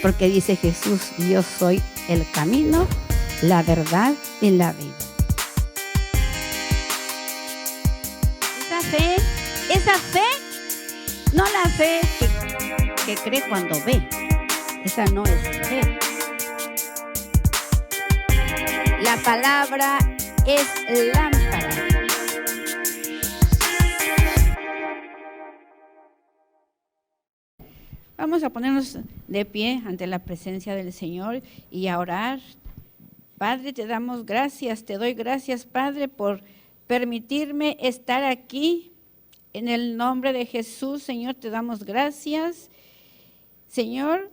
porque dice Jesús, yo soy el camino, la verdad y la vida. Esa fe, no la fe que cree cuando ve, esa no es fe. La palabra es lámpara. Vamos a ponernos de pie ante la presencia del Señor y a orar. Padre, te damos gracias, te doy gracias, Padre, por permitirme estar aquí. En el nombre de Jesús, Señor, te damos gracias, Señor,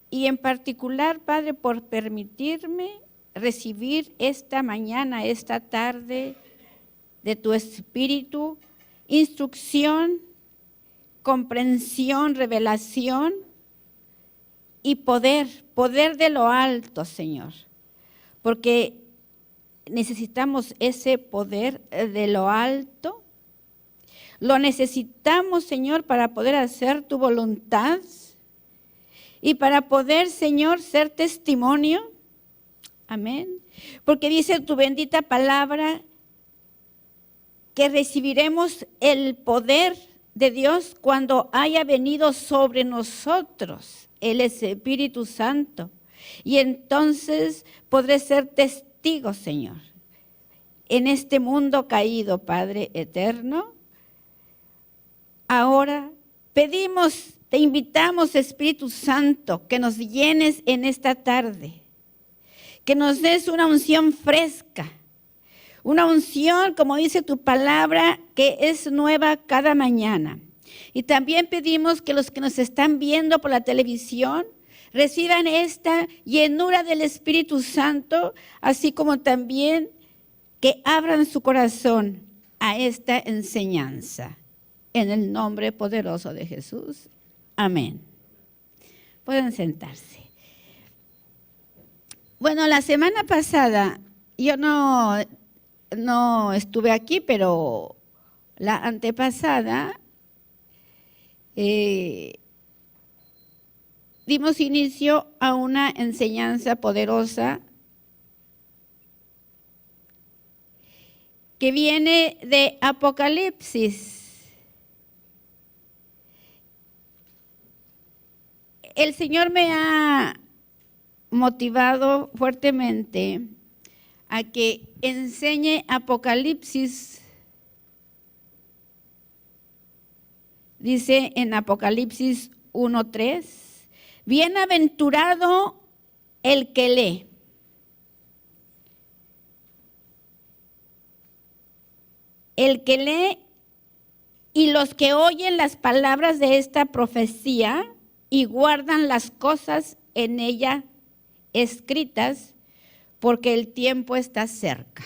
y en particular, Padre, por permitirme recibir esta mañana, esta tarde, de tu Espíritu, instrucción, comprensión, revelación y poder de lo alto, Señor, porque necesitamos ese poder de lo alto. Lo necesitamos, Señor, para poder hacer tu voluntad y para poder, Señor, ser testimonio. Amén. Porque dice tu bendita palabra que recibiremos el poder de Dios cuando haya venido sobre nosotros el Espíritu Santo. Y entonces podré ser testigo, Señor, en este mundo caído, Padre eterno. Ahora pedimos, te invitamos, Espíritu Santo, que nos llenes en esta tarde, que nos des una unción fresca, una unción, como dice tu palabra, que es nueva cada mañana. Y también pedimos que los que nos están viendo por la televisión reciban esta llenura del Espíritu Santo, así como también que abran su corazón a esta enseñanza. En el nombre poderoso de Jesús. Amén. Pueden sentarse. Bueno, la semana pasada yo no estuve aquí, pero la antepasada dimos inicio a una enseñanza poderosa que viene de Apocalipsis. El Señor me ha motivado fuertemente a que enseñe Apocalipsis. Dice en Apocalipsis 1:3, bienaventurado el que lee. El que lee y los que oyen las palabras de esta profecía y guardan las cosas en ella escritas, porque el tiempo está cerca.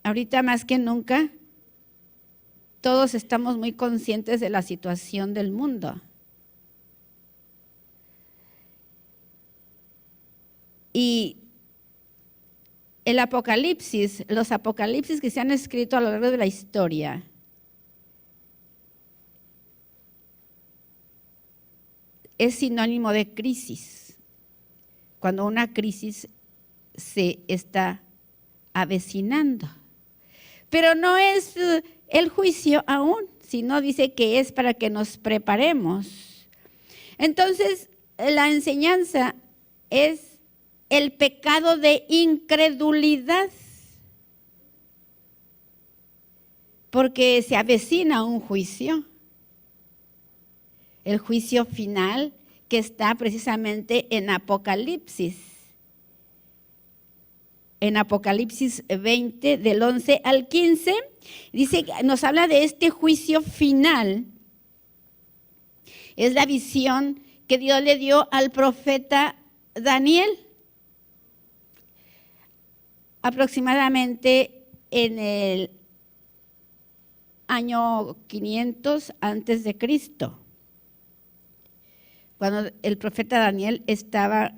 Ahorita más que nunca, todos estamos muy conscientes de la situación del mundo. Y el Apocalipsis, los Apocalipsis que se han escrito a lo largo de la historia, es sinónimo de crisis, cuando una crisis se está avecinando. Pero no es el juicio aún, sino dice que es para que nos preparemos. Entonces, la enseñanza es el pecado de incredulidad, porque se avecina un juicio. El juicio final que está precisamente en Apocalipsis. En Apocalipsis 20, del 11 al 15, dice, nos habla de este juicio final. Es la visión que Dios le dio al profeta Daniel. Aproximadamente en el año 500 antes de Cristo. Cuando el profeta Daniel estaba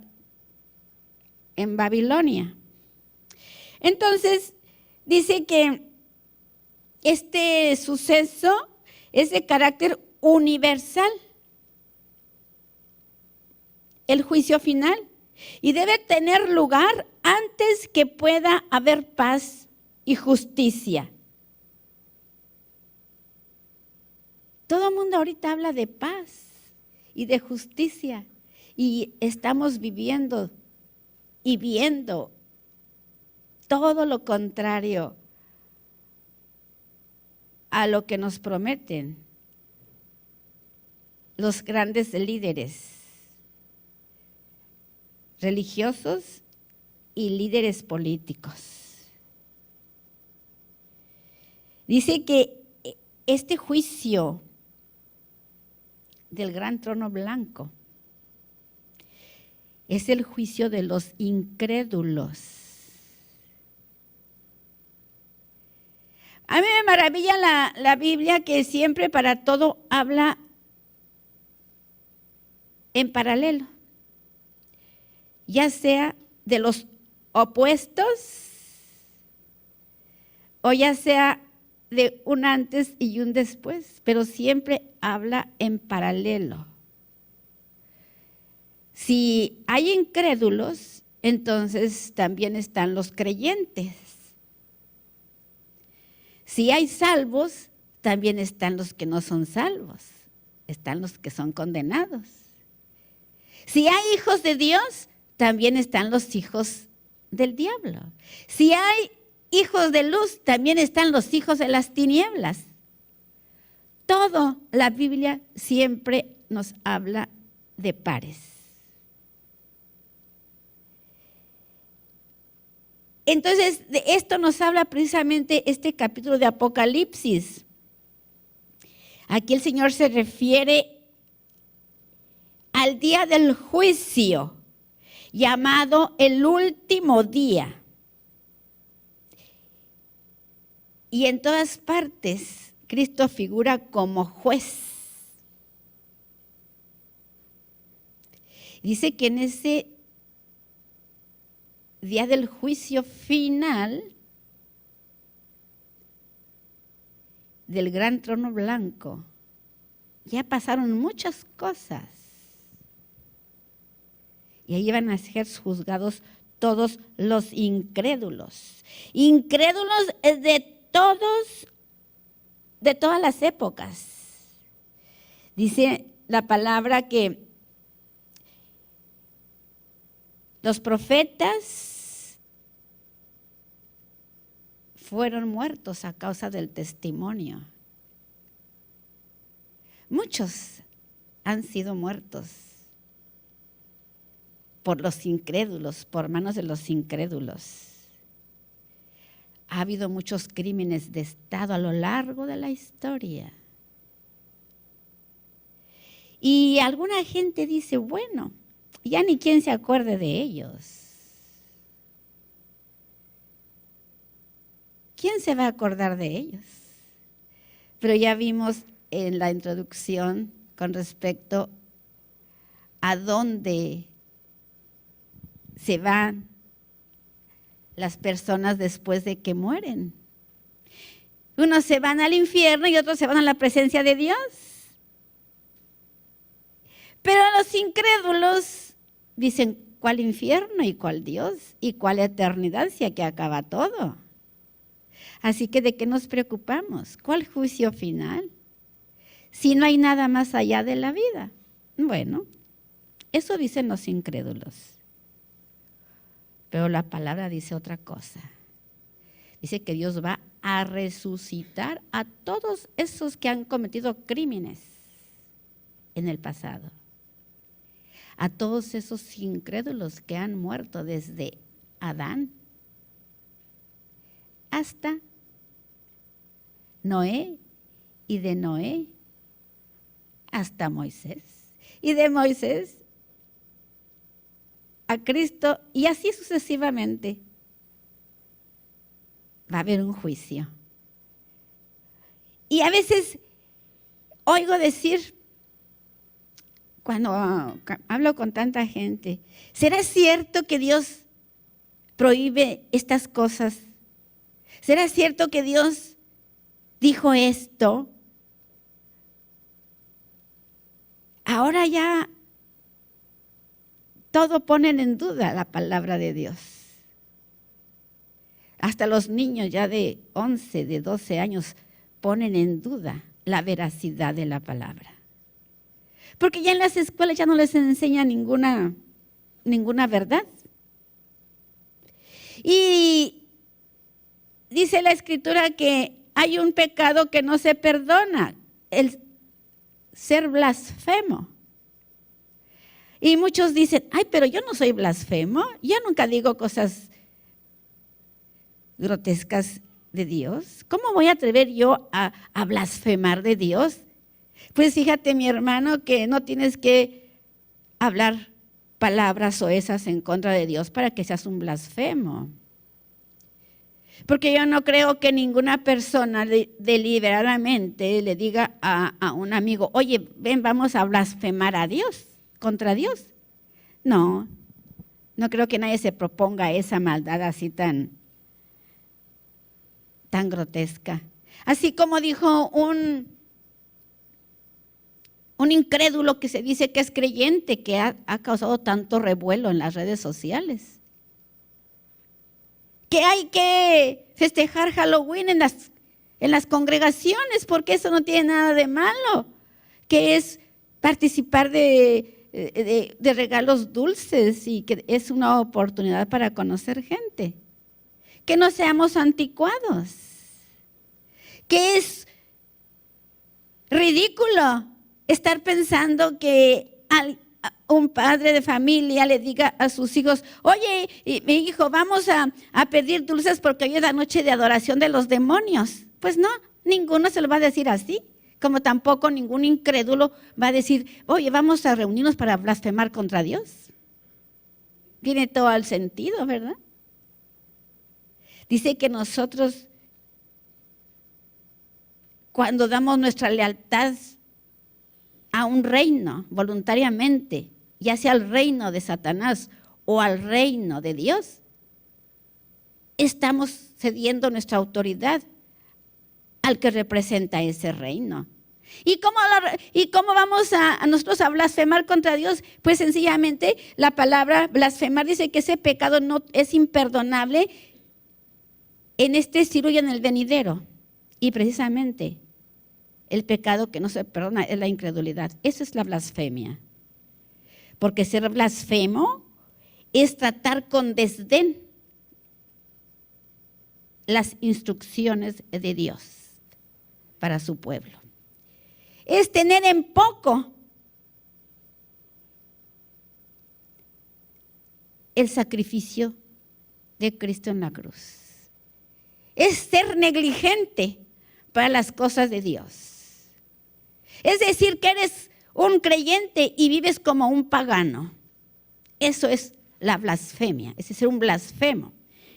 en Babilonia. Entonces, dice que este suceso es de carácter universal, el juicio final, y debe tener lugar antes que pueda haber paz y justicia. Todo el mundo ahorita habla de paz y de justicia, y estamos viviendo y viendo todo lo contrario a lo que nos prometen los grandes líderes religiosos y líderes políticos. Dice que este juicio del gran trono blanco es el juicio de los incrédulos. A mí me maravilla la Biblia, que siempre para todo habla en paralelo, ya sea de los opuestos o ya sea de un antes y un después, pero siempre habla en paralelo. Si hay incrédulos, entonces también están los creyentes. Si hay salvos, también están los que no son salvos, están los que son condenados. Si hay hijos de Dios, también están los hijos del diablo. Si hay hijos de luz, también están los hijos de las tinieblas. Todo la Biblia siempre nos habla de pares. Entonces, de esto nos habla precisamente este capítulo de Apocalipsis. Aquí el Señor se refiere al día del juicio, llamado el último día. Y en todas partes, Cristo figura como juez. Dice que en ese día del juicio final del gran trono blanco, ya pasaron muchas cosas. Y ahí van a ser juzgados todos los incrédulos. Incrédulos de todas las épocas. Dice la palabra que los profetas fueron muertos a causa del testimonio. Muchos han sido muertos por los incrédulos, por manos de los incrédulos. Ha habido muchos crímenes de Estado a lo largo de la historia. Y alguna gente dice, bueno, ya ni quien se acuerde de ellos. ¿Quién se va a acordar de ellos? Pero ya vimos en la introducción con respecto a dónde se van las personas después de que mueren. Unos se van al infierno y otros se van a la presencia de Dios. Pero los incrédulos dicen, ¿cuál infierno y cuál Dios y cuál eternidad si aquí acaba todo? Así que ¿de qué nos preocupamos? ¿Cuál juicio final? Si no hay nada más allá de la vida. Bueno, eso dicen los incrédulos. Pero la palabra dice otra cosa. Dice que Dios va a resucitar a todos esos que han cometido crímenes en el pasado. A todos esos incrédulos que han muerto desde Adán hasta Noé, y de Noé hasta Moisés, y de Moisés a Cristo, y así sucesivamente. Va a haber un juicio. Y a veces oigo decir, cuando hablo con tanta gente, ¿será cierto que Dios prohíbe estas cosas? ¿Será cierto que Dios dijo esto? ahora ya todo ponen en duda la palabra de Dios. Hasta los niños ya de 11, de 12 años ponen en duda la veracidad de la palabra. Porque ya en las escuelas ya no les enseña ninguna verdad. Y dice la Escritura que hay un pecado que no se perdona, el ser blasfemo. Y muchos dicen, ay, pero yo no soy blasfemo, yo nunca digo cosas grotescas de Dios. ¿Cómo voy a atrever yo a blasfemar de Dios? Pues fíjate, mi hermano, que no tienes que hablar palabras soezas en contra de Dios para que seas un blasfemo. Porque yo no creo que ninguna persona deliberadamente le diga a un amigo, oye, ven, vamos a blasfemar a Dios, contra Dios. No creo que nadie se proponga esa maldad así tan grotesca. Así como dijo un incrédulo que se dice que es creyente, que ha causado tanto revuelo en las redes sociales. Que hay que festejar Halloween en las congregaciones, porque eso no tiene nada de malo, que es participar de regalos dulces y que es una oportunidad para conocer gente. Que no seamos anticuados, que es ridículo estar pensando que un padre de familia le diga a sus hijos, oye, mi hijo, vamos a pedir dulces porque hoy es la noche de adoración de los demonios. Pues no, ninguno se lo va a decir así, como tampoco ningún incrédulo va a decir, oye, vamos a reunirnos para blasfemar contra Dios. Tiene todo el sentido, ¿verdad? Dice que nosotros, cuando damos nuestra lealtad a un reino voluntariamente, ya sea al reino de Satanás o al reino de Dios, estamos cediendo nuestra autoridad al que representa ese reino. ¿Y cómo vamos a nosotros a blasfemar contra Dios? Pues sencillamente la palabra blasfemar dice que ese pecado no es imperdonable en este siglo y en el venidero. Y precisamente el pecado que no se perdona es la incredulidad. Esa es la blasfemia. Porque ser blasfemo es tratar con desdén las instrucciones de Dios para su pueblo. Es tener en poco el sacrificio de Cristo en la cruz. Es ser negligente para las cosas de Dios. Es decir, que eres un creyente y vives como un pagano. Eso es la blasfemia, es ser un blasfemo.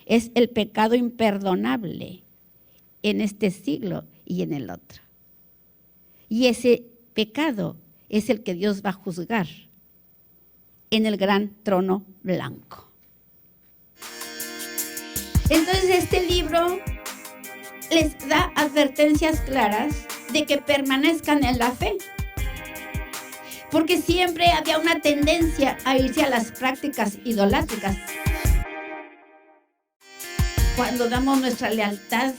Es el pecado imperdonable en este siglo y en el otro. Y ese pecado es el que Dios va a juzgar en el gran trono blanco. Entonces este libro les da advertencias claras de que permanezcan en la fe. Porque siempre había una tendencia a irse a las prácticas idolátricas. Cuando damos nuestra lealtad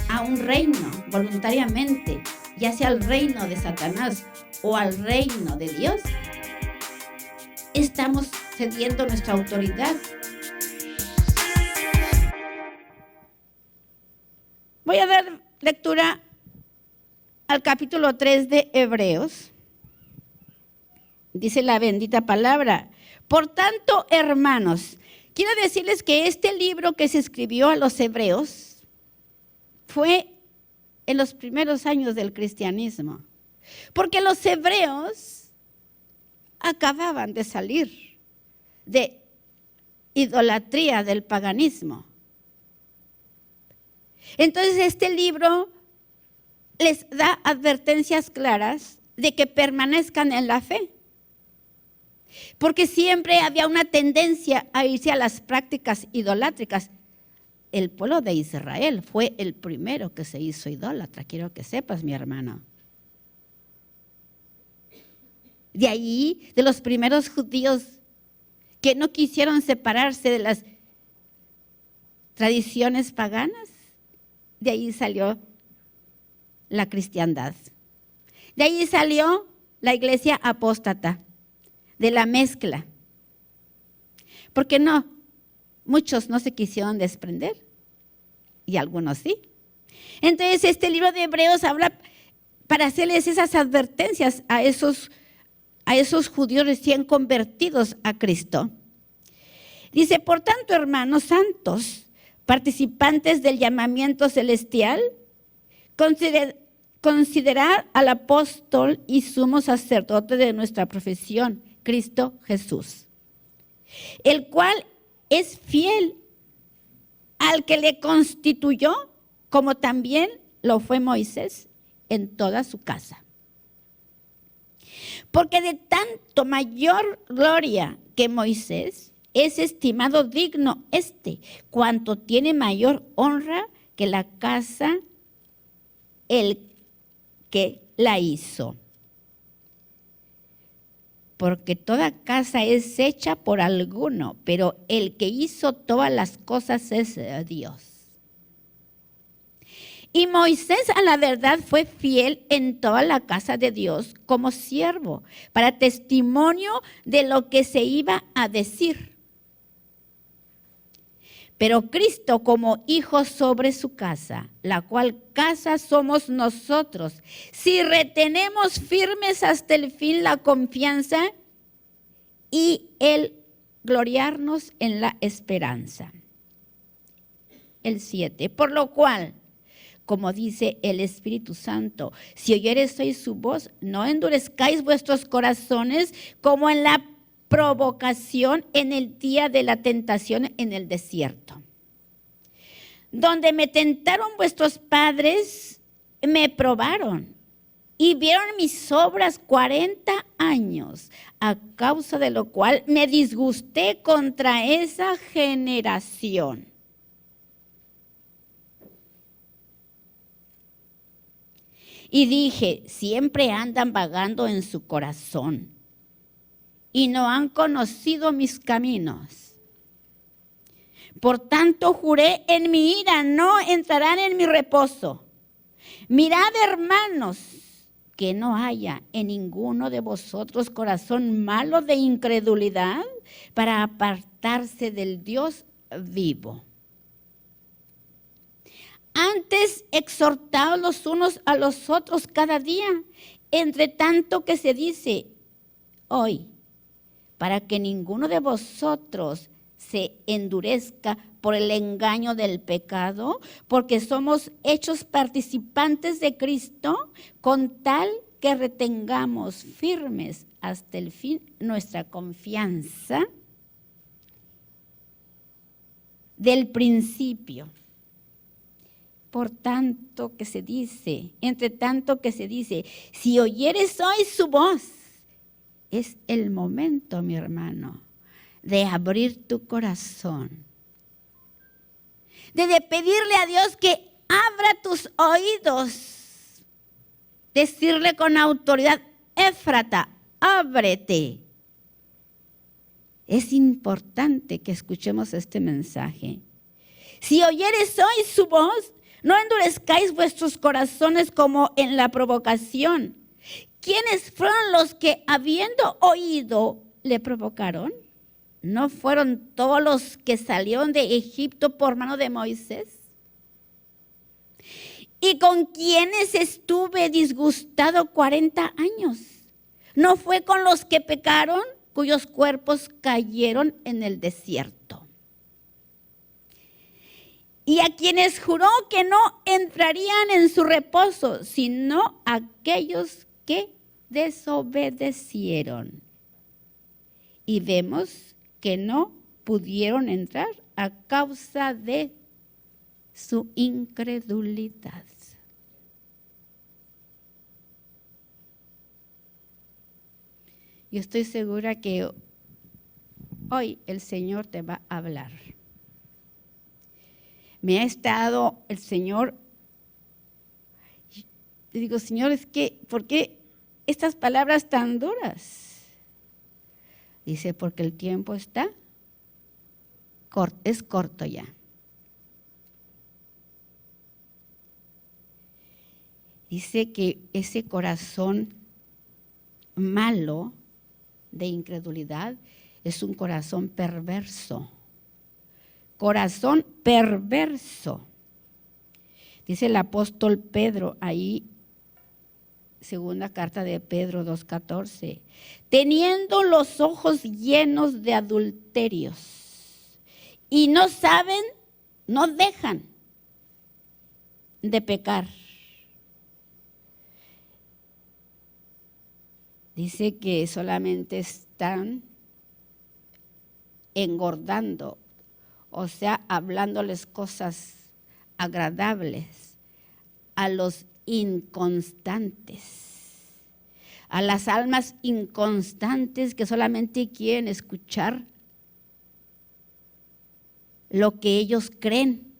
a un reino voluntariamente, ya sea al reino de Satanás o al reino de Dios, estamos cediendo nuestra autoridad. Voy a dar lectura al capítulo 3 de Hebreos. Dice la bendita palabra. Por tanto, hermanos, quiero decirles que este libro que se escribió a los hebreos fue en los primeros años del cristianismo. Porque los hebreos acababan de salir de idolatría del paganismo. Entonces este libro les da advertencias claras de que permanezcan en la fe. Porque siempre había una tendencia a irse a las prácticas idolátricas. El pueblo de Israel fue el primero que se hizo idólatra, quiero que sepas, mi hermano. De ahí, de los primeros judíos que no quisieron separarse de las tradiciones paganas, de ahí salió la cristiandad. De ahí salió la iglesia apóstata, de la mezcla. Porque no, muchos no se quisieron desprender y algunos sí. Entonces este libro de Hebreos habla para hacerles esas advertencias a esos judíos recién convertidos a Cristo. Dice, por tanto, hermanos santos, participantes del llamamiento celestial, considerar al apóstol y sumo sacerdote de nuestra profesión, Cristo Jesús, el cual es fiel al que le constituyó, como también lo fue Moisés en toda su casa. Porque de tanto mayor gloria que Moisés, es estimado digno cuanto tiene mayor honra que la casa el que la hizo. Porque toda casa es hecha por alguno, pero el que hizo todas las cosas es Dios. Y Moisés a la verdad fue fiel en toda la casa de Dios como siervo, para testimonio de lo que se iba a decir. Pero Cristo como hijo sobre su casa, la cual casa somos nosotros, si retenemos firmes hasta el fin la confianza y el gloriarnos en la esperanza. El 7, por lo cual, como dice el Espíritu Santo, si oyeres hoy su voz, no endurezcáis vuestros corazones como en la provocación en el día de la tentación en el desierto, donde me tentaron vuestros padres, me probaron y vieron mis obras 40 años, a causa de lo cual me disgusté contra esa generación. Y dije, siempre andan vagando en su corazón y no han conocido mis caminos. Por tanto, juré en mi ira, no entrarán en mi reposo. Mirad, hermanos, que no haya en ninguno de vosotros corazón malo de incredulidad para apartarse del Dios vivo. Antes, exhortaos los unos a los otros cada día, entre tanto que se dice hoy, para que ninguno de vosotros se endurezca por el engaño del pecado, porque somos hechos participantes de Cristo, con tal que retengamos firmes hasta el fin nuestra confianza del principio. Por tanto que se dice, entre tanto que se dice, si oyeres hoy su voz, es el momento, mi hermano, de abrir tu corazón, de pedirle a Dios que abra tus oídos, decirle con autoridad, Éfrata, ábrete. Es importante que escuchemos este mensaje. Si oyeres hoy su voz, no endurezcáis vuestros corazones como en la provocación. ¿Quiénes fueron los que, habiendo oído, le provocaron? ¿No fueron todos los que salieron de Egipto por mano de Moisés? ¿Y con quienes estuve disgustado 40 años? ¿No fue con los que pecaron, cuyos cuerpos cayeron en el desierto? Y a quienes juró que no entrarían en su reposo, sino aquellos que desobedecieron. Y vemos que no pudieron entrar a causa de su incredulidad. Yo estoy segura que hoy el Señor te va a hablar. Me ha estado el Señor, te digo, Señor, es que, ¿por qué estas palabras tan duras? Dice, porque el tiempo está corto, es corto ya. Dice que ese corazón malo de incredulidad es un corazón perverso. Corazón perverso. Dice el apóstol Pedro ahí, segunda carta de Pedro 2:14, teniendo los ojos llenos de adulterios y no saben, no dejan de pecar. Dice que solamente están engordando, o sea, hablándoles cosas agradables a los inconstantes, a las almas inconstantes que solamente quieren escuchar lo que ellos creen,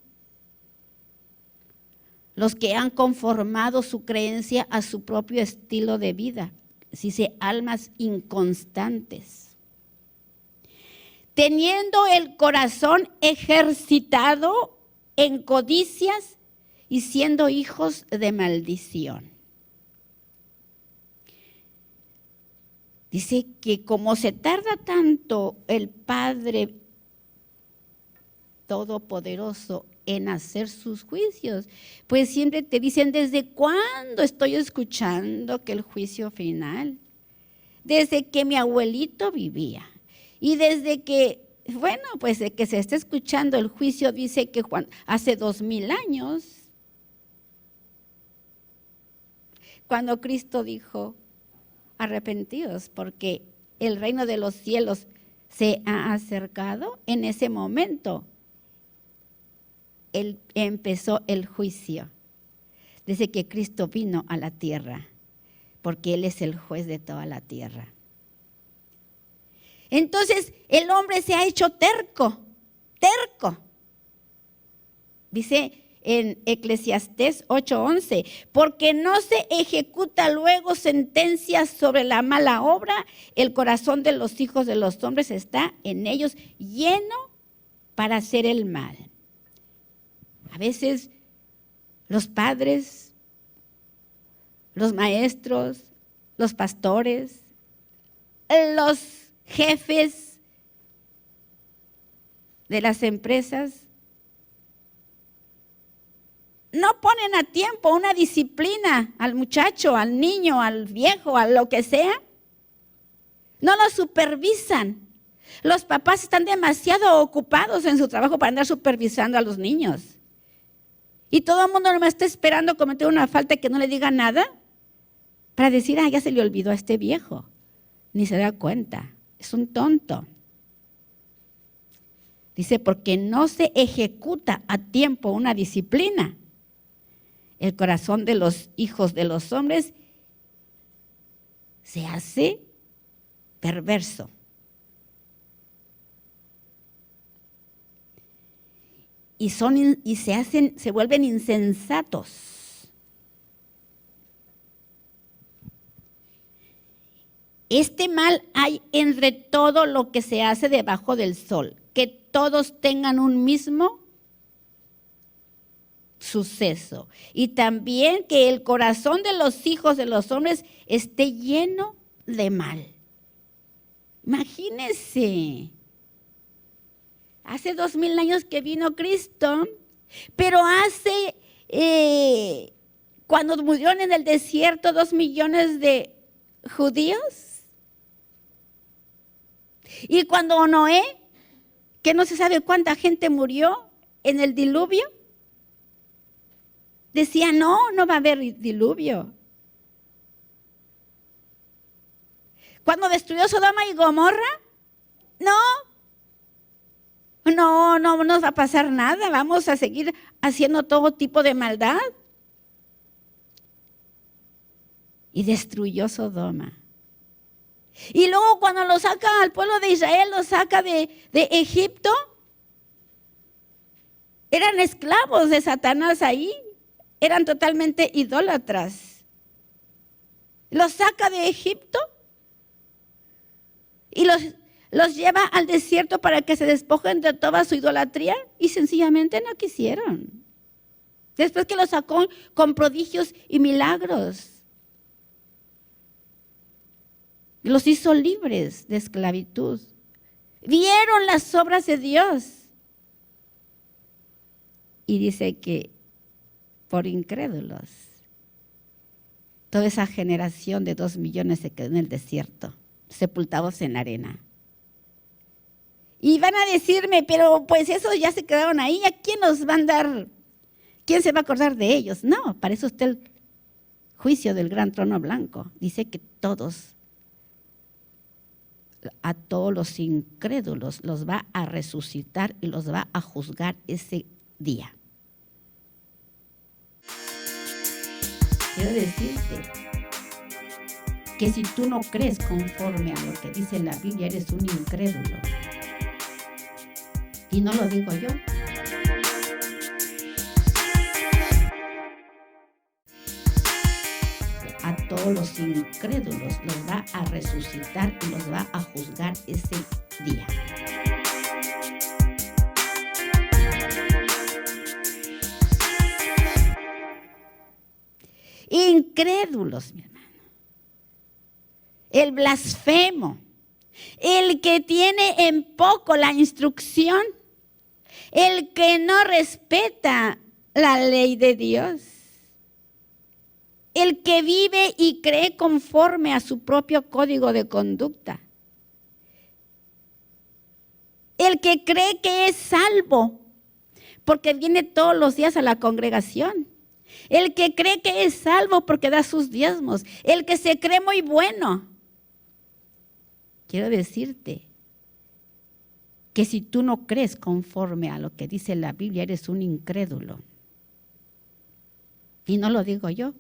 los que han conformado su creencia a su propio estilo de vida. Dice almas inconstantes, teniendo el corazón ejercitado en codicias y siendo hijos de maldición. Dice que como se tarda tanto el Padre Todopoderoso en hacer sus juicios, pues siempre te dicen, ¿desde cuándo estoy escuchando que el juicio final? Desde que mi abuelito vivía. Y desde que, bueno, pues de que se está escuchando el juicio, dice que hace 2000 años, cuando Cristo dijo, arrepentidos, porque el reino de los cielos se ha acercado, en ese momento empezó el juicio, desde que Cristo vino a la tierra, porque Él es el juez de toda la tierra. Entonces el hombre se ha hecho terco. Dice en Eclesiastés 8:11, porque no se ejecuta luego sentencias sobre la mala obra, el corazón de los hijos de los hombres está en ellos lleno para hacer el mal. A veces los padres, los maestros, los pastores, los jefes de las empresas no ponen a tiempo una disciplina al muchacho, al niño, al viejo, a lo que sea. No lo supervisan. Los papás están demasiado ocupados en su trabajo para andar supervisando a los niños. Y todo el mundo no me está esperando cometer una falta que no le diga nada para decir, ya se le olvidó a este viejo. Ni se da cuenta. Es un tonto. Dice, porque no se ejecuta a tiempo una disciplina, el corazón de los hijos de los hombres se hace perverso. Y se vuelven insensatos. Este mal hay entre todo lo que se hace debajo del sol, que todos tengan un mismo suceso. Y también que el corazón de los hijos de los hombres esté lleno de mal. Imagínense. Hace 2000 años que vino Cristo, pero cuando murieron en el desierto 2 millones de judíos, y cuando Noé, que no se sabe cuánta gente murió en el diluvio, decía, no va a haber diluvio. Cuando destruyó Sodoma y Gomorra, no nos va a pasar nada, vamos a seguir haciendo todo tipo de maldad. Y destruyó Sodoma. Y luego cuando lo saca al pueblo de Israel, lo saca de Egipto, eran esclavos de Satanás ahí, eran totalmente idólatras. Los saca de Egipto y los lleva al desierto para que se despojen de toda su idolatría y sencillamente no quisieron. Después que los sacó con prodigios y milagros, los hizo libres de esclavitud. Vieron las obras de Dios. Y dice que por incrédulos, toda esa generación de 2 millones se quedó en el desierto, sepultados en la arena. Y van a decirme, pero pues esos ya se quedaron ahí, ¿a quién nos va a dar? ¿Quién se va a acordar de ellos? No, para eso está el juicio del gran trono blanco. Dice que a todos los incrédulos los va a resucitar y los va a juzgar ese día. Quiero decirte que si tú no crees conforme a lo que dice la Biblia, eres un incrédulo. Y no lo digo yo. A todos los incrédulos los va a resucitar y los va a juzgar ese día. Incrédulos, mi hermano. El blasfemo, el que tiene en poco la instrucción, el que no respeta la ley de Dios, el que vive y cree conforme a su propio código de conducta, el que cree que es salvo porque viene todos los días a la congregación, el que cree que es salvo porque da sus diezmos, el que se cree muy bueno. Quiero decirte que si tú no crees conforme a lo que dice la Biblia, eres un incrédulo. Y no lo digo yo,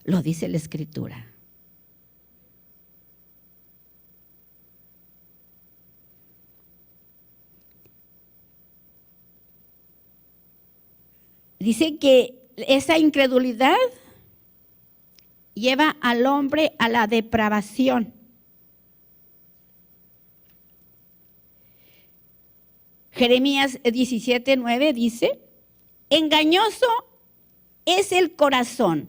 lo dice la Escritura. Dice que esa incredulidad lleva al hombre a la depravación. Jeremías 17:9 dice, engañoso es el corazón,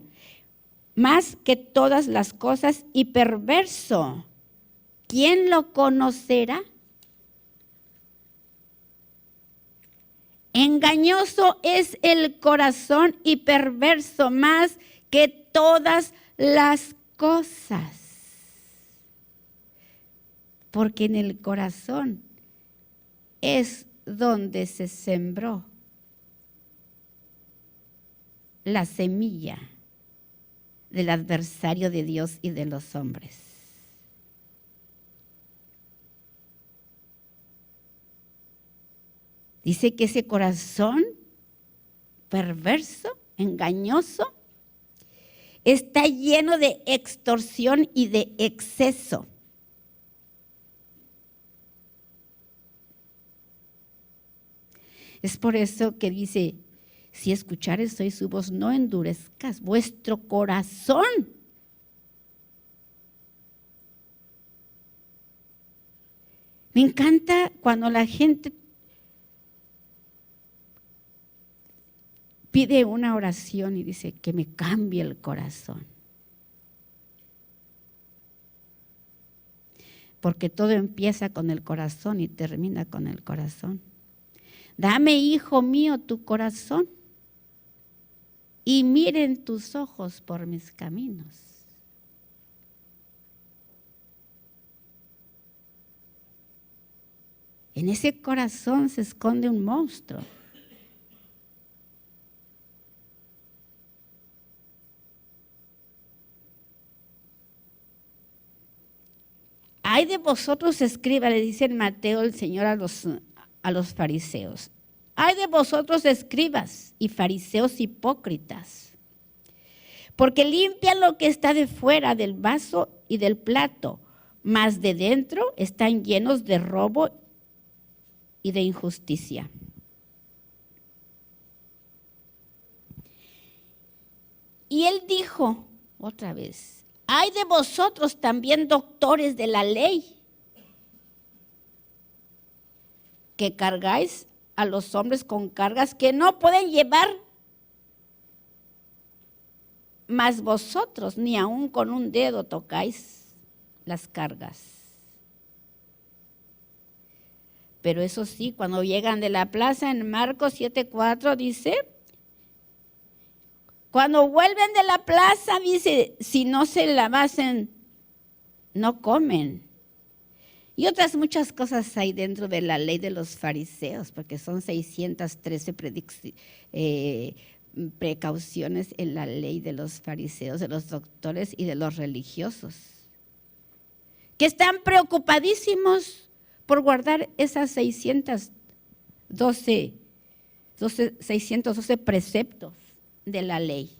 más que todas las cosas, y perverso. ¿Quién lo conocerá? Engañoso es el corazón y perverso más que todas las cosas. Porque en el corazón es donde se sembró la semilla del adversario de Dios y de los hombres. Dice que ese corazón perverso, engañoso, está lleno de extorsión y de exceso. Es por eso que dice, si escuchares hoy su voz, no endurezcas vuestro corazón. Me encanta cuando la gente pide una oración y dice que me cambie el corazón. Porque todo empieza con el corazón y termina con el corazón. Dame, hijo mío, tu corazón y miren tus ojos por mis caminos. En ese corazón se esconde un monstruo. Ay de vosotros, escriba, le dice en Mateo el Señor a los fariseos. Ay de vosotros, escribas y fariseos hipócritas, porque limpian lo que está de fuera del vaso y del plato, mas de dentro están llenos de robo y de injusticia. Y él dijo, otra vez. Ay de vosotros también, doctores de la ley, que cargáis a los hombres con cargas que no pueden llevar, mas vosotros ni aun con un dedo tocáis las cargas. Pero eso sí, cuando llegan de la plaza, en Marcos 7:4 dice, cuando vuelven de la plaza, dice, si no se lavasen, no comen. Y otras muchas cosas hay dentro de la ley de los fariseos, porque son 613 precauciones en la ley de los fariseos, de los doctores y de los religiosos, que están preocupadísimos por guardar esas 612 preceptos de la ley.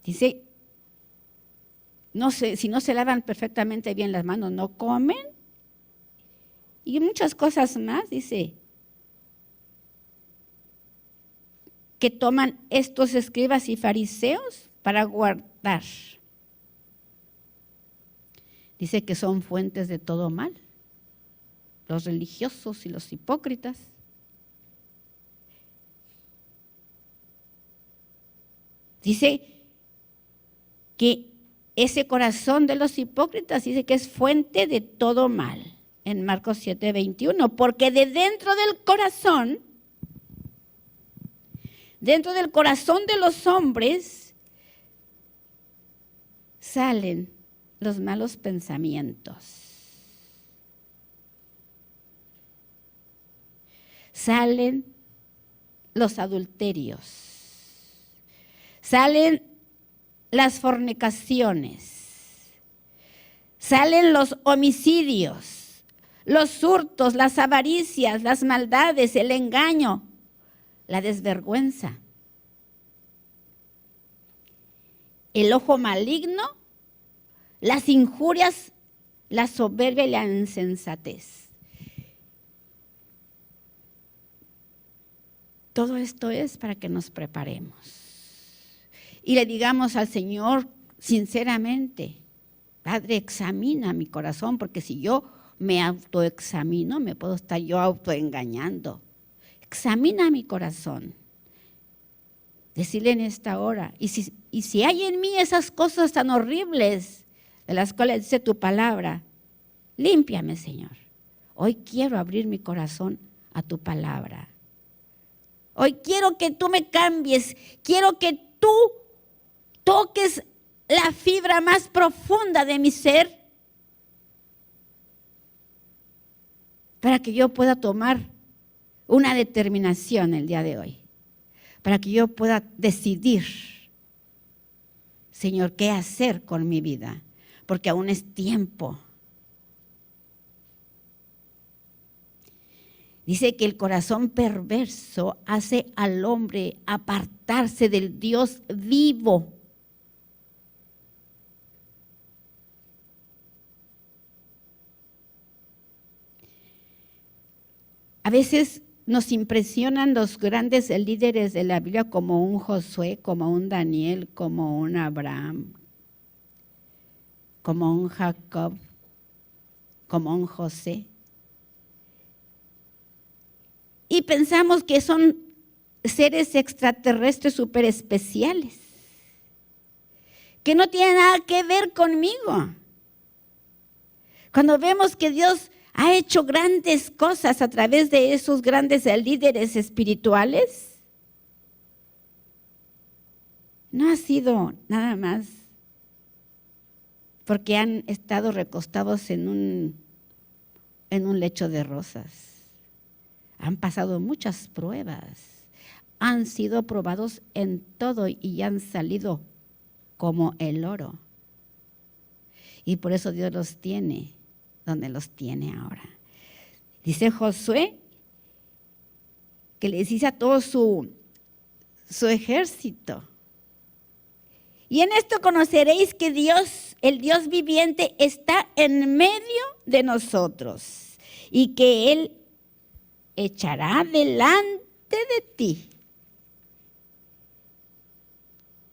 Dice, no sé, si no se lavan perfectamente bien las manos, no comen. Y muchas cosas más, dice, que toman estos escribas y fariseos para guardar. Dice que son fuentes de todo mal, los religiosos y los hipócritas. Dice que ese corazón de los hipócritas dice que es fuente de todo mal, en Marcos 7:21, porque de dentro del corazón de los hombres salen los malos pensamientos, salen los adulterios, salen las fornicaciones, salen los homicidios, los hurtos, las avaricias, las maldades, el engaño, la desvergüenza, el ojo maligno, las injurias, la soberbia y la insensatez. Todo esto es para que nos preparemos y le digamos al Señor sinceramente, Padre, examina mi corazón, porque si yo me autoexamino, me puedo estar yo autoengañando. Examina mi corazón. Decirle en esta hora, y si hay en mí esas cosas tan horribles de las cuales dice tu palabra, límpiame, Señor. Hoy quiero abrir mi corazón a tu palabra. Hoy quiero que tú me cambies, quiero que tú toques la fibra más profunda de mi ser para que yo pueda tomar una determinación el día de hoy, para que yo pueda decidir, Señor, qué hacer con mi vida, porque aún es tiempo. Dice que el corazón perverso hace al hombre apartarse del Dios vivo. A veces nos impresionan los grandes líderes de la Biblia como un Josué, como un Daniel, como un Abraham, como un Jacob, como un José. Y pensamos que son seres extraterrestres súper especiales, que no tienen nada que ver conmigo. Cuando vemos que Dios ha hecho grandes cosas a través de esos grandes líderes espirituales, no ha sido nada más porque han estado recostados en un lecho de rosas. Han pasado muchas pruebas, han sido probados en todo y han salido como el oro. Y por eso Dios los tiene donde los tiene ahora. Dice Josué que le dice a todo su ejército: y en esto conoceréis que Dios, el Dios viviente, está en medio de nosotros y que Él echará delante de ti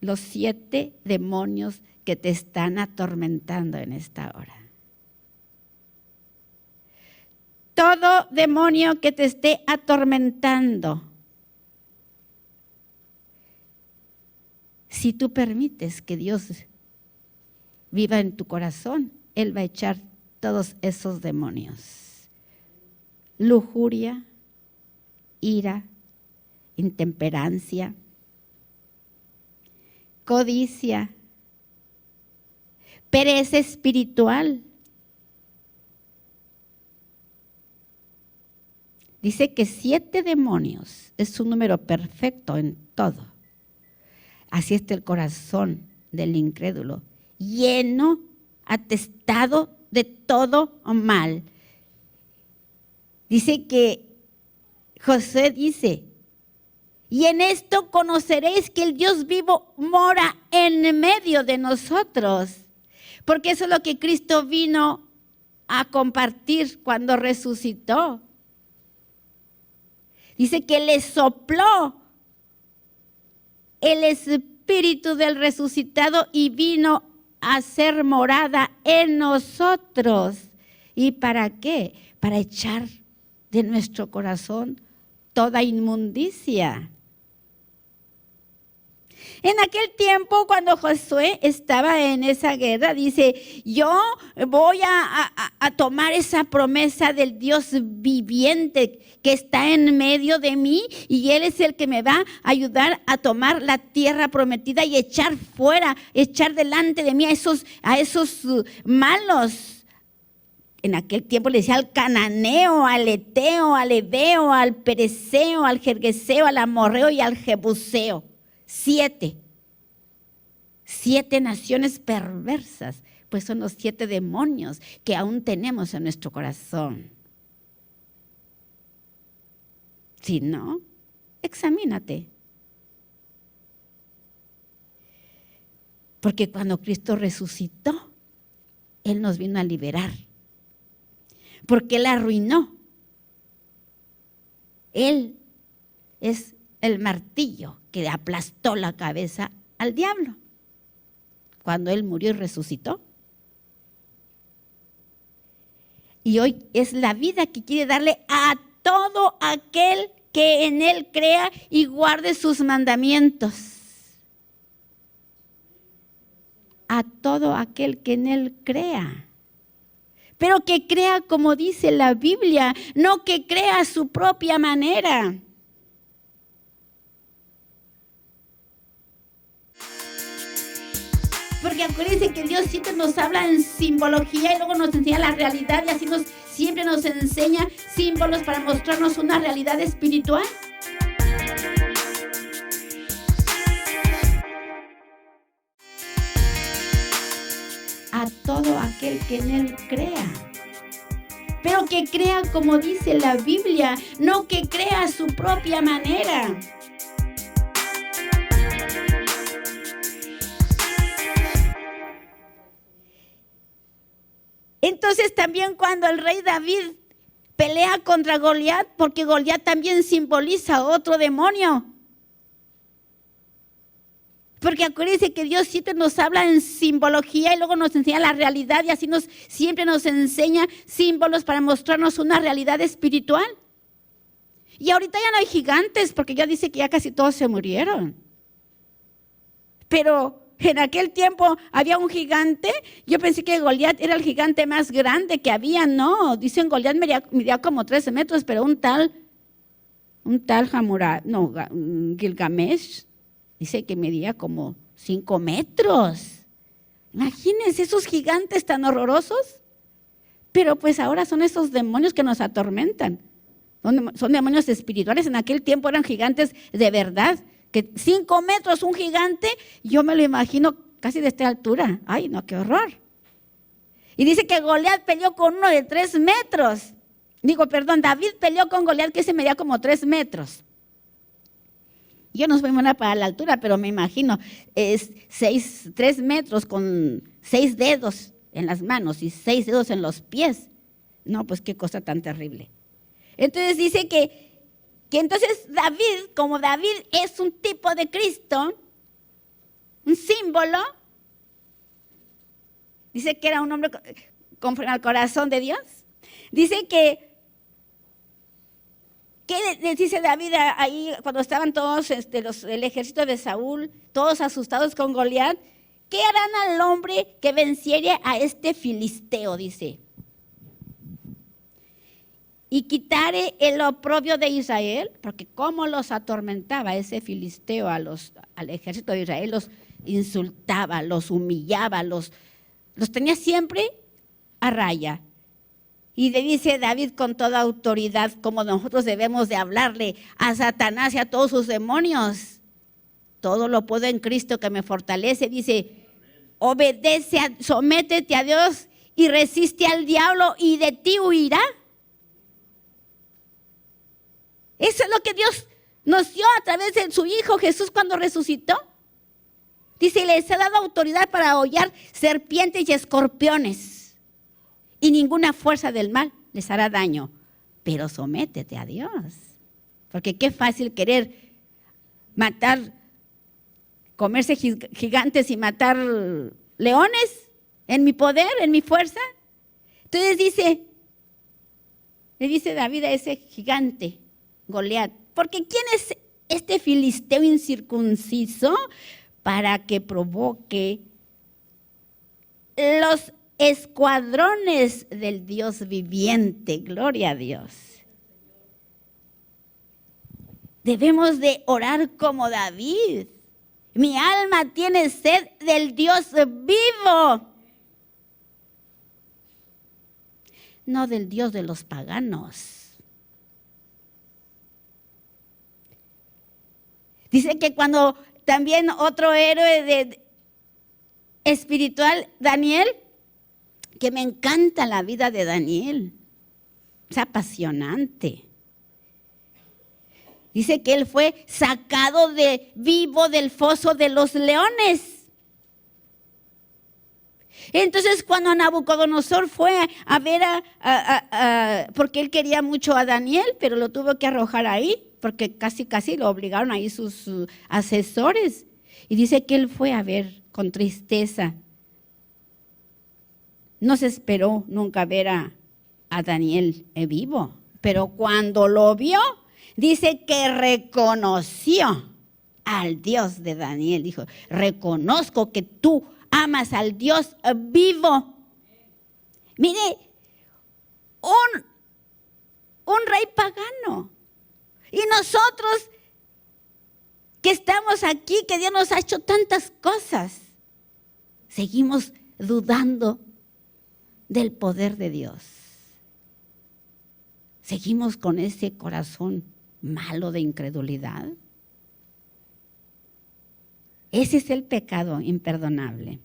los 7 demonios que te están atormentando en esta hora. Todo demonio que te esté atormentando, si tú permites que Dios viva en tu corazón, Él va a echar todos esos demonios. Lujuria, ira, intemperancia, codicia, pereza espiritual. Dice que 7 demonios es un número perfecto en todo. Así está el corazón del incrédulo, lleno, atestado de todo mal. Dice que Josué dice, y en esto conoceréis que el Dios vivo mora en medio de nosotros, porque eso es lo que Cristo vino a compartir cuando resucitó. Dice que le sopló el espíritu del resucitado y vino a ser morada en nosotros. ¿Y para qué? Para echar de nuestro corazón toda inmundicia. En aquel tiempo, cuando Josué estaba en esa guerra, dice, yo voy a tomar esa promesa del Dios viviente que está en medio de mí, y Él es el que me va a ayudar a tomar la tierra prometida y echar fuera, echar delante de mí a esos malos. En aquel tiempo le decía al cananeo, al eteo, al heveo, al pereceo, al jergueseo, al amorreo y al jebuseo. 7 naciones perversas, pues son los 7 demonios que aún tenemos en nuestro corazón. Si no, examínate. Porque cuando Cristo resucitó, Él nos vino a liberar. Porque Él arruinó. Él es el martillo que aplastó la cabeza al diablo cuando Él murió y resucitó. Y hoy es la vida que quiere darle a todo aquel que en Él crea y guarde sus mandamientos. A todo aquel que en Él crea. Pero que crea como dice la Biblia, no que crea a su propia manera. Porque acuérdense que Dios siempre nos habla en simbología y luego nos enseña la realidad, y así siempre nos enseña símbolos para mostrarnos una realidad espiritual. A todo aquel que en Él crea. Pero que crea como dice la Biblia, no que crea a su propia manera. Entonces también cuando el rey David pelea contra Goliat, porque Goliat también simboliza otro demonio. Porque acuérdense que Dios siempre nos habla en simbología y luego nos enseña la realidad, y así siempre nos enseña símbolos para mostrarnos una realidad espiritual. Y ahorita ya no hay gigantes, porque ya dice que ya casi todos se murieron. Pero en aquel tiempo había un gigante. Yo pensé que Goliat era el gigante más grande que había. No, dicen Goliat medía como 13 metros, pero un tal Gilgamesh dice que medía como 5 metros. Imagínense esos gigantes tan horrorosos. Pero pues ahora son esos demonios que nos atormentan. Son demonios espirituales. En aquel tiempo eran gigantes de verdad. Que 5 metros un gigante, yo me lo imagino casi de esta altura. Ay, no, qué horror. Y dice que Goliat peleó con uno de 3 metros. David peleó con Goliat que se medía como 3 metros. Yo no soy buena para la altura, pero me imagino 3 metros con 6 dedos en las manos y 6 dedos en los pies. No, pues qué cosa tan terrible. Entonces dice que que entonces David, como David es un tipo de Cristo, un símbolo, dice que era un hombre conforme al corazón de Dios. Dice que ¿qué les dice David ahí cuando estaban todos el ejército de Saúl, todos asustados con Goliat? ¿Qué harán al hombre que venciere a este filisteo? Dice. Y quitare el oprobio de Israel, porque cómo los atormentaba ese filisteo al ejército de Israel, los insultaba, los humillaba, los tenía siempre a raya. Y le dice David con toda autoridad, como nosotros debemos de hablarle a Satanás y a todos sus demonios. Todo lo puedo en Cristo que me fortalece. Dice, obedece, sométete a Dios y resiste al diablo y de ti huirá. Eso es lo que Dios nos dio a través de su Hijo Jesús cuando resucitó. Dice, les ha dado autoridad para hollar serpientes y escorpiones. Y ninguna fuerza del mal les hará daño. Pero sométete a Dios. Porque qué fácil querer matar, comerse gigantes y matar leones en mi poder, en mi fuerza. Entonces le dice David a ese gigante, Goliat, porque ¿quién es este filisteo incircunciso para que provoque los escuadrones del Dios viviente? Gloria a Dios. Debemos de orar como David. Mi alma tiene sed del Dios vivo, no del Dios de los paganos. Dice que cuando también otro héroe espiritual, Daniel, que me encanta la vida de Daniel, es apasionante. Dice que él fue sacado vivo del foso de los leones. Entonces cuando Nabucodonosor fue a ver porque él quería mucho a Daniel, pero lo tuvo que arrojar ahí, porque casi lo obligaron ahí sus asesores. Y dice que él fue a ver con tristeza. No se esperó nunca ver a Daniel vivo, pero cuando lo vio, dice que reconoció al Dios de Daniel. Dijo, reconozco que tú amas al Dios vivo. Mire, un rey pagano. Y nosotros que estamos aquí, que Dios nos ha hecho tantas cosas, seguimos dudando del poder de Dios. Seguimos con ese corazón malo de incredulidad. Ese es el pecado imperdonable.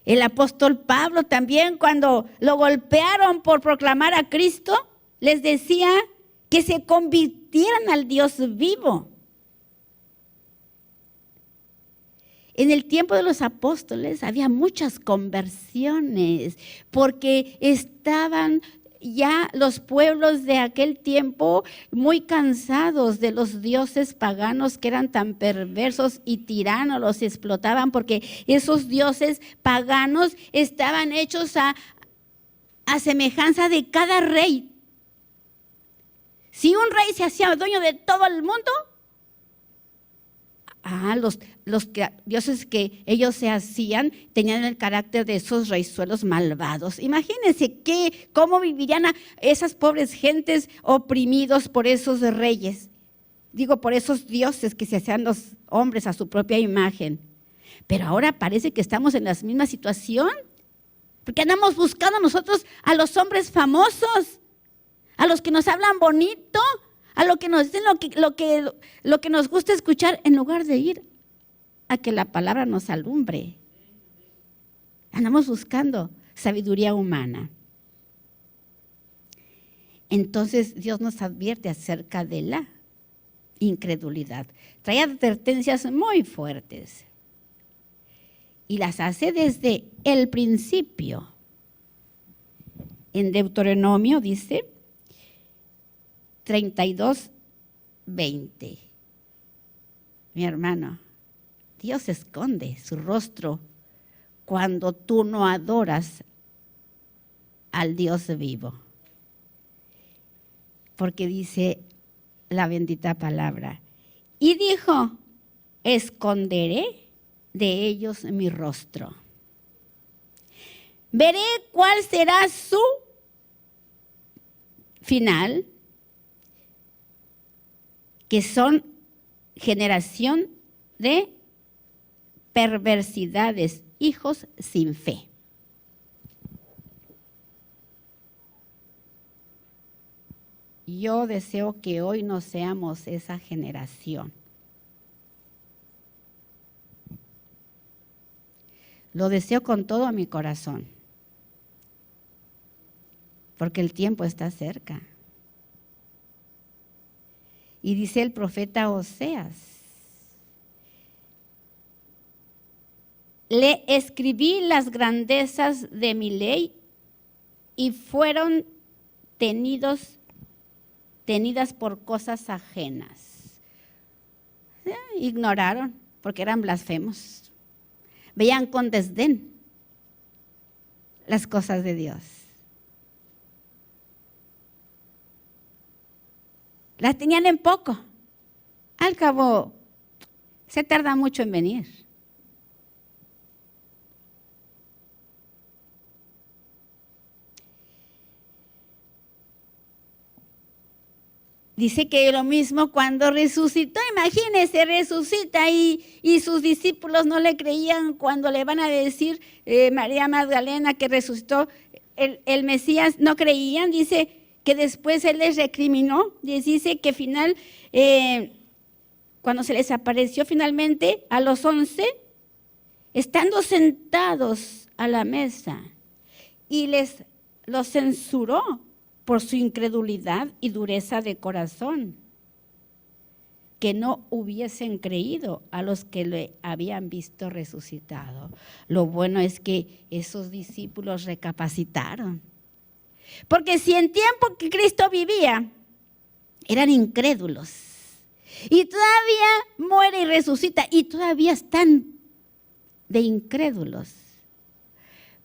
El apóstol Pablo también, cuando lo golpearon por proclamar a Cristo, les decía que se convirtieran al Dios vivo. En el tiempo de los apóstoles había muchas conversiones, porque estaban ya los pueblos de aquel tiempo muy cansados de los dioses paganos que eran tan perversos y tiranos, los explotaban, porque esos dioses paganos estaban hechos a semejanza de cada rey. Si un rey se hacía dueño de todo el mundo, los dioses que ellos se hacían tenían el carácter de esos reizuelos malvados. Imagínense cómo vivirían esas pobres gentes oprimidos por esos reyes. Digo, por esos dioses que se hacían los hombres a su propia imagen. Pero ahora parece que estamos en la misma situación, porque andamos buscando nosotros a los hombres famosos, a los que nos hablan bonito, a lo que nos dicen lo que nos gusta escuchar, en lugar de ir a que la palabra nos alumbre. Andamos buscando sabiduría humana. Entonces Dios nos advierte acerca de la incredulidad. Trae advertencias muy fuertes y las hace desde el principio. En Deuteronomio dice, 32, 20. Mi hermano, Dios esconde su rostro cuando tú no adoras al Dios vivo. Porque dice la bendita palabra, y dijo, esconderé de ellos mi rostro. Veré cuál será su final, que son generación de perversidades, hijos sin fe. Yo deseo que hoy no seamos esa generación. Lo deseo con todo mi corazón, porque el tiempo está cerca. Y dice el profeta Oseas, le escribí las grandezas de mi ley y fueron tenidas por cosas ajenas. Ignoraron porque eran blasfemos. Veían con desdén las cosas de Dios. Las tenían en poco. Al cabo, se tarda mucho en venir. Dice que lo mismo cuando resucitó, imagínense, resucita y sus discípulos no le creían cuando le van a decir María Magdalena que resucitó el Mesías, no creían, dice que después él les recriminó, dice que cuando se les apareció finalmente a los 11, estando sentados a la mesa, y los censuró por su incredulidad y dureza de corazón, que no hubiesen creído a los que le habían visto resucitado. Lo bueno es que esos discípulos recapacitaron. Porque si en tiempo que Cristo vivía, eran incrédulos, y todavía muere y resucita, y todavía están de incrédulos.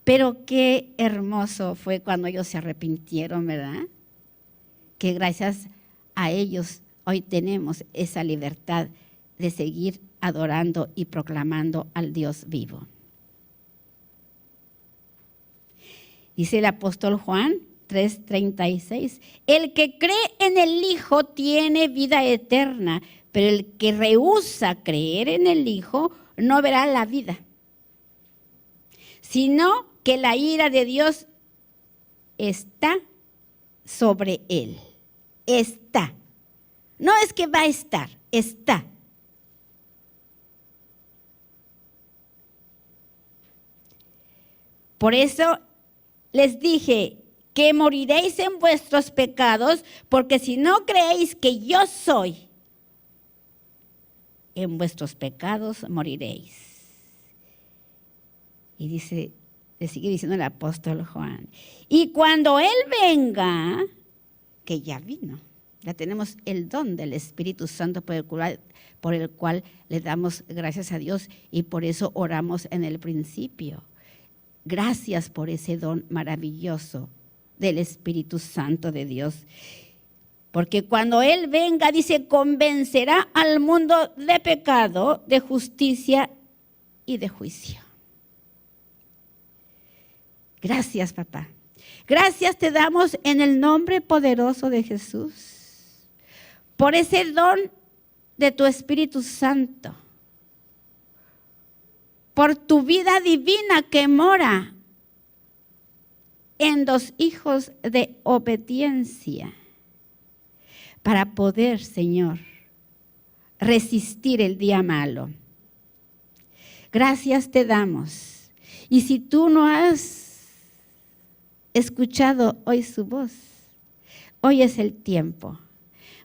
Pero qué hermoso fue cuando ellos se arrepintieron, ¿verdad? Que gracias a ellos hoy tenemos esa libertad de seguir adorando y proclamando al Dios vivo. Dice el apóstol Juan 3:36, el que cree en el Hijo tiene vida eterna, pero el que rehúsa creer en el Hijo no verá la vida, sino que la ira de Dios está sobre él. Está. No es que va a estar, está. Por eso les dije que moriréis en vuestros pecados, porque si no creéis que yo soy, en vuestros pecados moriréis. Y dice, le sigue diciendo el apóstol Juan, y cuando Él venga, que ya vino, ya tenemos el don del Espíritu Santo por el cual le damos gracias a Dios y por eso oramos en el principio. Gracias por ese don maravilloso del Espíritu Santo de Dios. Porque cuando Él venga, dice, convencerá al mundo de pecado, de justicia y de juicio. Gracias, papá. Gracias te damos en el nombre poderoso de Jesús, por ese don de tu Espíritu Santo, por tu vida divina que mora en los hijos de obediencia, para poder, Señor, resistir el día malo. Gracias te damos. Y si tú no has escuchado hoy su voz, hoy es el tiempo.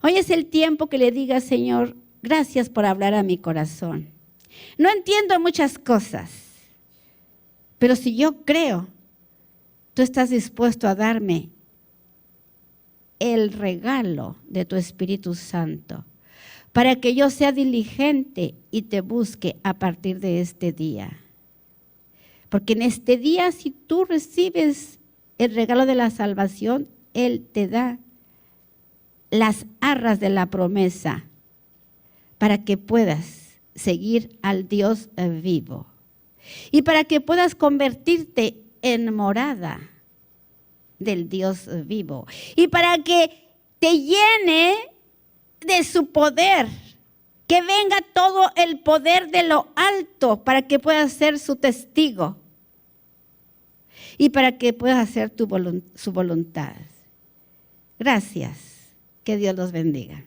Hoy es el tiempo que le digas, Señor, gracias por hablar a mi corazón. No entiendo muchas cosas, pero si yo creo, tú estás dispuesto a darme el regalo de tu Espíritu Santo, para que yo sea diligente y te busque a partir de este día. Porque en este día, si tú recibes el regalo de la salvación, Él te da las arras de la promesa para que puedas seguir al Dios vivo y para que puedas convertirte en morada del Dios vivo y para que te llene de su poder, que venga todo el poder de lo alto para que puedas ser su testigo y para que puedas hacer su voluntad. Gracias. Que Dios los bendiga.